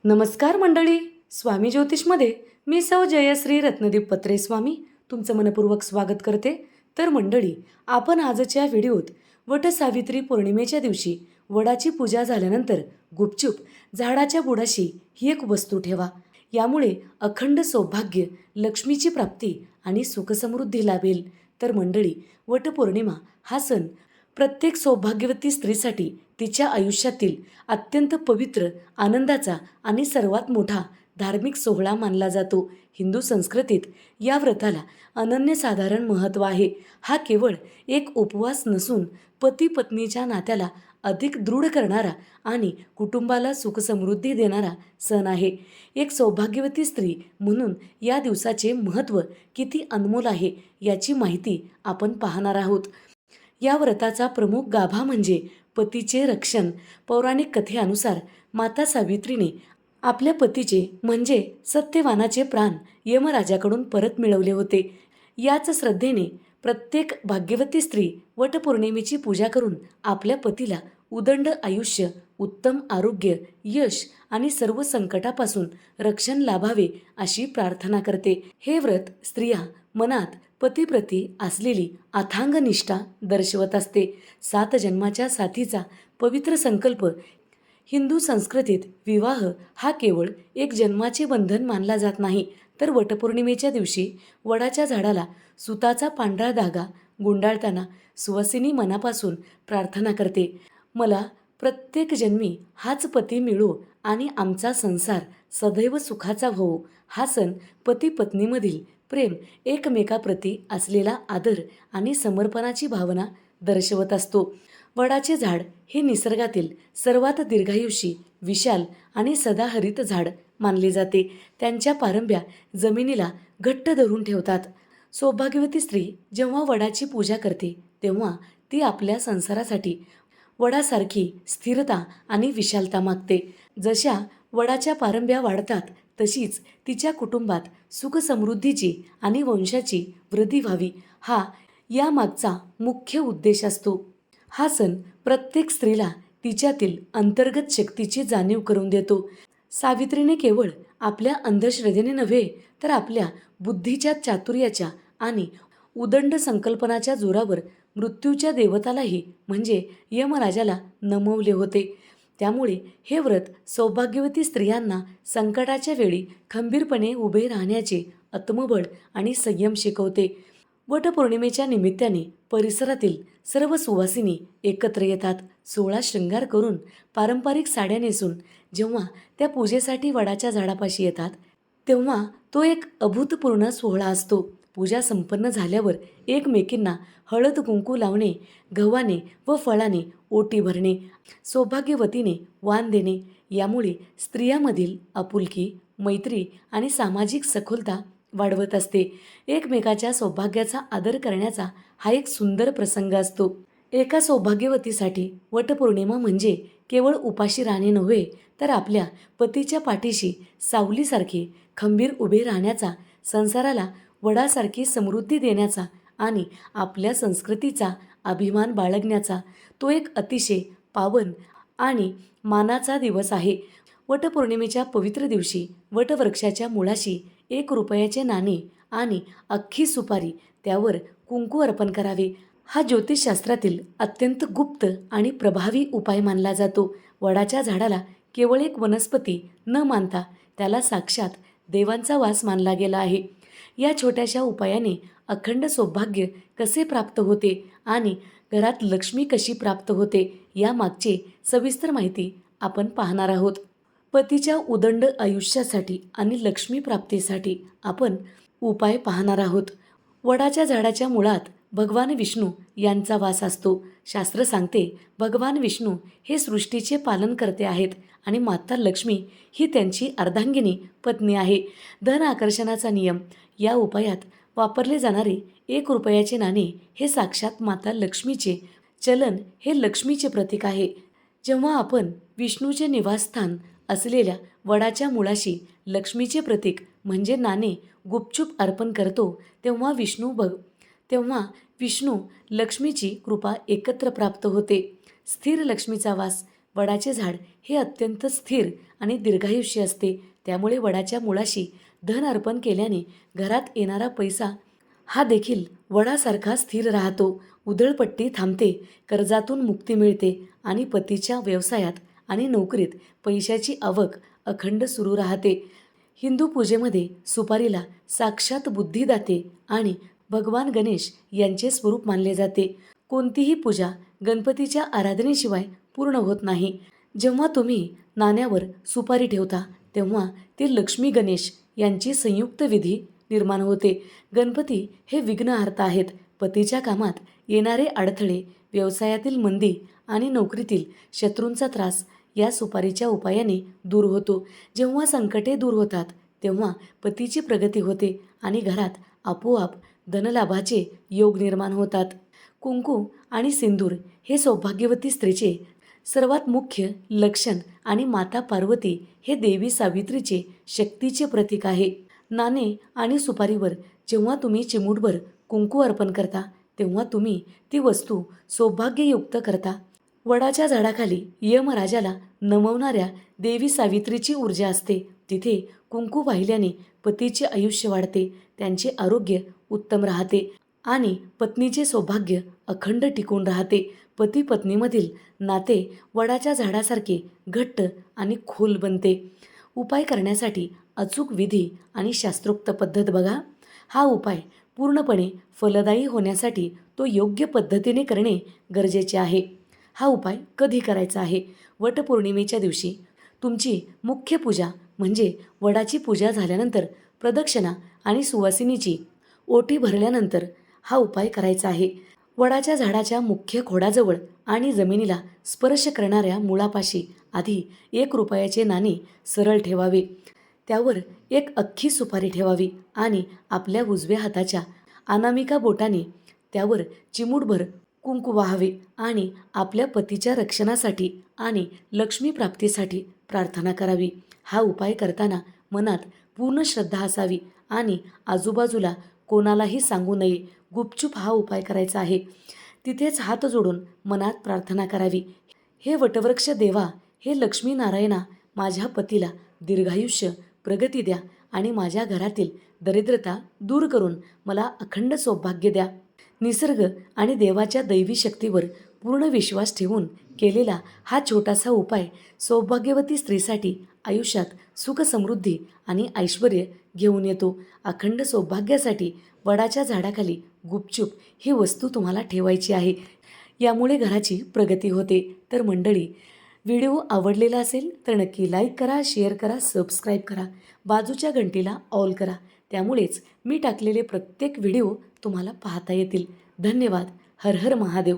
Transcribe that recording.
नमस्कार मंडळी. स्वामी ज्योतिषमध्ये मी सौ जयश्री रत्नदीप पत्रे स्वामी तुमचं मनपूर्वक स्वागत करते. तर मंडळी, आपण आजच्या व्हिडिओत वटसावित्री पौर्णिमेच्या दिवशी वडाची पूजा झाल्यानंतर गुपचूप झाडाच्या बुडाशी ही एक वस्तू ठेवा. यामुळे अखंड सौभाग्य, लक्ष्मीची प्राप्ती आणि सुखसमृद्धी लाभेल. तर मंडळी, वटपौर्णिमा हा सण प्रत्येक सौभाग्यवती स्त्रीसाठी तिच्या आयुष्यातील अत्यंत पवित्र, आनंदाचा आणि सर्वात मोठा धार्मिक सोहळा मानला जातो. हिंदू संस्कृतीत या व्रताला अनन्यसाधारण महत्त्व आहे. हा केवळ एक उपवास नसून पती पत्नीच्या नात्याला अधिक दृढ करणारा आणि कुटुंबाला सुखसमृद्धी देणारा सण आहे. एक सौभाग्यवती स्त्री म्हणून या दिवसाचे महत्त्व किती अनमोल आहे याची माहिती आपण पाहणार आहोत. या व्रताचा प्रमुख गाभा म्हणजे पतीचे रक्षण. पौराणिक कथेनुसार माता सावित्रीने आपल्या पतीचे म्हणजे सत्यवानाचे प्राण यमराजाकडून परत मिळवले होते. याच श्रद्धेने प्रत्येक भाग्यवती स्त्री वटपौर्णिमेची पूजा करून आपल्या पतीला उदंड आयुष्य, उत्तम आरोग्य, यश आणि सर्व संकटापासून रक्षण लाभावे अशी प्रार्थना करते. हे व्रत स्त्रिया मनात पतीप्रती असलेली अथांग निष्ठा दर्शवत असते. 7 जन्माच्या साथीचा पवित्र संकल्प. हिंदू संस्कृतीत विवाह हा केवळ एक जन्माचे बंधन मानला जात नाही, तर वटपौर्णिमेच्या दिवशी वडाच्या झाडाला सुताचा पांढरा धागा गुंडाळताना सुवासिनी मनापासून प्रार्थना करते, मला प्रत्येक जन्मी हाच पती मिळो आणि आमचा संसार सदैव सुखाचा होवो. हा सण पती पत्नीमधील प्रेम, एकमेकाप्रती असलेला आदर आणि समर्पणाची भावना दर्शवत असतो. वडाचे झाड हे निसर्गातील सर्वात दीर्घायुषी, विशाल आणि सदाहरित झाड मानले जाते. त्यांच्या पारंब्या जमिनीला घट्ट धरून ठेवतात. सौभाग्यवती स्त्री जेव्हा वडाची पूजा करते तेव्हा ती आपल्या संसारासाठी वडासारखी स्थिरता आणि विशालता मागते. जशा वडाच्या पारंब्या वाढतात तशीच तिच्या कुटुंबात सुखसमृद्धीची आणि वंशाची वृद्धी व्हावी, हा यामागचा मुख्य उद्देश असतो. हा सण प्रत्येक स्त्रीला तिच्यातील अंतर्गत शक्तीची जाणीव करून देतो. सावित्रीने केवळ आपल्या अंधश्रद्धेने नव्हे, तर आपल्या बुद्धीच्या चातुर्याच्या आणि उदंड संकल्पनाच्या जोरावर मृत्यूच्या देवतालाही म्हणजे यमराजाला नमवले होते. त्यामुळे हे व्रत सौभाग्यवती स्त्रियांना संकटाच्या वेळी खंबीरपणे उभे राहण्याचे आत्मबळ आणि संयम शिकवते. वटपौर्णिमेच्या निमित्ताने परिसरातील सर्व सुवासिनी एकत्र येतात. 16 शृंगार करून, पारंपरिक साड्या नेसून जेव्हा त्या पूजेसाठी वडाच्या झाडापाशी येतात तेव्हा तो एक अभूतपूर्व सोहळा असतो. पूजा संपन्न झाल्यावर एकमेकींना हळद कुंकू लावणे, गव्हाने व फळाने ओटी भरणे, सौभाग्यवतीने वाण देणे, यामुळे स्त्रियांमधील आपुलकी, मैत्री आणि सामाजिक सखोलता वाढवत असते. एकमेकाच्या सौभाग्याचा आदर करण्याचा हा एक सुंदर प्रसंग असतो. एका सौभाग्यवतीसाठी वटपौर्णिमा म्हणजे केवळ उपाशी राहणे नव्हे, तर आपल्या पतीच्या पाठीशी सावलीसारखे खंबीर उभे राहण्याचा, संसाराला वडासारखी समृद्धी देण्याचा आणि आपल्या संस्कृतीचा अभिमान बाळगण्याचा तो एक अतिशय पावन आणि मानाचा दिवस आहे. वटपौर्णिमेच्या पवित्र दिवशी वटवृक्षाच्या मुळाशी 1 रुपयाचे नाणे आणि अख्खी सुपारी, त्यावर कुंकू अर्पण करावे. हा ज्योतिषशास्त्रातील अत्यंत गुप्त आणि प्रभावी उपाय मानला जातो. वडाच्या झाडाला केवळ एक वनस्पती न मानता त्याला साक्षात देवांचा वास मानला गेला आहे. या छोट्याशा उपायाने अखंड सौभाग्य कसे प्राप्त होते आणि घरात लक्ष्मी कशी प्राप्त होते यामागची सविस्तर माहिती आपण पाहणार आहोत. पतीच्या उदंड आयुष्यासाठी आणि लक्ष्मी प्राप्तीसाठी आपण उपाय पाहणार आहोत. वडाच्या झाडाच्या मुळात भगवान विष्णू यांचा वास असतो. शास्त्र सांगते, भगवान विष्णू हे सृष्टीचे पालनकर्ते आहेत आणि माता लक्ष्मी ही त्यांची अर्धांगिनी पत्नी आहे. धन आकर्षणाचा नियम. या उपायात वापरले जाणारे 1 रुपयाचे नाणे हे साक्षात माता लक्ष्मीचे, चलन हे लक्ष्मीचे प्रतीक आहे. जेव्हा आपण विष्णूचे निवासस्थान असलेल्या वडाच्या मुळाशी लक्ष्मीचे प्रतीक म्हणजे नाणे गुपचूप अर्पण करतो तेव्हा विष्णू लक्ष्मीची कृपा एकत्र प्राप्त होते. स्थिर लक्ष्मीचा वास. वडाचे झाड हे अत्यंत स्थिर आणि दीर्घायुष्य असते. त्यामुळे वडाच्या मुळाशी धन अर्पण केल्याने घरात येणारा पैसा हा देखील वडासारखा स्थिर राहतो. उधळपट्टी थांबते, कर्जातून मुक्ती मिळते आणि पतीच्या व्यवसायात आणि नोकरीत पैशाची आवक अखंड सुरू राहते. हिंदू पूजेमध्ये सुपारीला साक्षात बुद्धिदाते आणि भगवान गणेश यांचे स्वरूप मानले जाते. कोणतीही पूजा गणपतीच्या आराधनेशिवाय पूर्ण होत नाही. जेव्हा तुम्ही नाण्यावर सुपारी ठेवता तेव्हा ते लक्ष्मी गणेश यांची संयुक्त विधी निर्माण होते. गणपती हे विघ्नहर्ता आहेत. पतीच्या कामात येणारे अडथळे, व्यवसायातील मंदी आणि नोकरीतील शत्रूंचा त्रास या सुपारीच्या उपायाने दूर होतो. जेव्हा संकटे दूर होतात तेव्हा पतीची प्रगती होते आणि घरात आपोआप धनलाभाचे योग निर्माण होतात. कुंकू आणि सिंदूर हे सौभाग्यवती स्त्रीचे सर्वात मुख्य लक्षण आणि माता पार्वती हे देवी सावित्रीचे शक्तीचे प्रतीक आहे. नाणे आणि सुपारीवर जेव्हा तुम्ही चिमूटभर कुंकू अर्पण करता तेव्हा तुम्ही ती वस्तू सौभाग्ययुक्त करता. वडाच्या झाडाखाली यमराजाला नमवणाऱ्या देवी सावित्रीची ऊर्जा असते. तिथे कुंकू वाहिल्याने पतीचे आयुष्य वाढते, त्यांचे आरोग्य उत्तम राहते आणि पत्नीचे सौभाग्य अखंड टिकून राहते. पती पत्नीमधील नाते वडाच्या झाडासारखे घट्ट आणि खोल बनते. उपाय करण्यासाठी अचूक विधी आणि शास्त्रोक्त पद्धत बघा. हा उपाय पूर्णपणे फलदायी होण्यासाठी तो योग्य पद्धतीने करणे गरजेचे आहे. हा उपाय कधी करायचा आहे? वटपौर्णिमेच्या दिवशी. तुमची मुख्य पूजा म्हणजे वडाची पूजा झाल्यानंतर प्रदक्षिणा आणि सुवासिनीची ओटी भरल्यानंतर हा उपाय करायचा आहे. वडाच्या झाडाच्या मुख्य खोडाजवळ आणि जमिनीला स्पर्श करणाऱ्या मुळापाशी आधी 1 रुपयाचे नाणे सरळ ठेवावे. त्यावर एक अख्खी सुपारी ठेवावी आणि आपल्या उजव्या हाताच्या अनामिका बोटाने त्यावर चिमूटभर कुंकू वाहावे आणि आपल्या पतीच्या रक्षणासाठी आणि लक्ष्मी प्राप्तीसाठी प्रार्थना करावी. हा उपाय करताना मनात पूर्ण श्रद्धा असावी आणि आजूबाजूला कोणालाही सांगू नये. गुपचूप हा उपाय करायचा आहे. तिथेच हात जोडून मनात प्रार्थना करावी. हे वटवृक्ष देवा, हे लक्ष्मी नारायणा, माझ्या पतीला दीर्घायुष्य, प्रगती द्या आणि माझ्या घरातील दरिद्रता दूर करून मला अखंड सौभाग्य द्या. निसर्ग आणि देवाच्या दैवी शक्तीवर पूर्ण विश्वास ठेवून केलेला हा छोटासा उपाय सौभाग्यवती स्त्रीसाठी आयुष्यात सुख, समृद्धी आणि ऐश्वर घेऊन येतो. अखंड सौभाग्यासाठी वडाच्या झाडाखाली गुपचूप ही वस्तू तुम्हाला ठेवायची आहे. यामुळे घराची प्रगती होते. तर मंडळी, व्हिडिओ आवडलेला असेल तर नक्की लाईक करा, शेअर करा, सबस्क्राईब करा, बाजूच्या घंटीला ऑल करा. त्यामुळेच मी टाकलेले प्रत्येक व्हिडिओ तुम्हाला पाहता येतील. धन्यवाद. हर हर महादेव.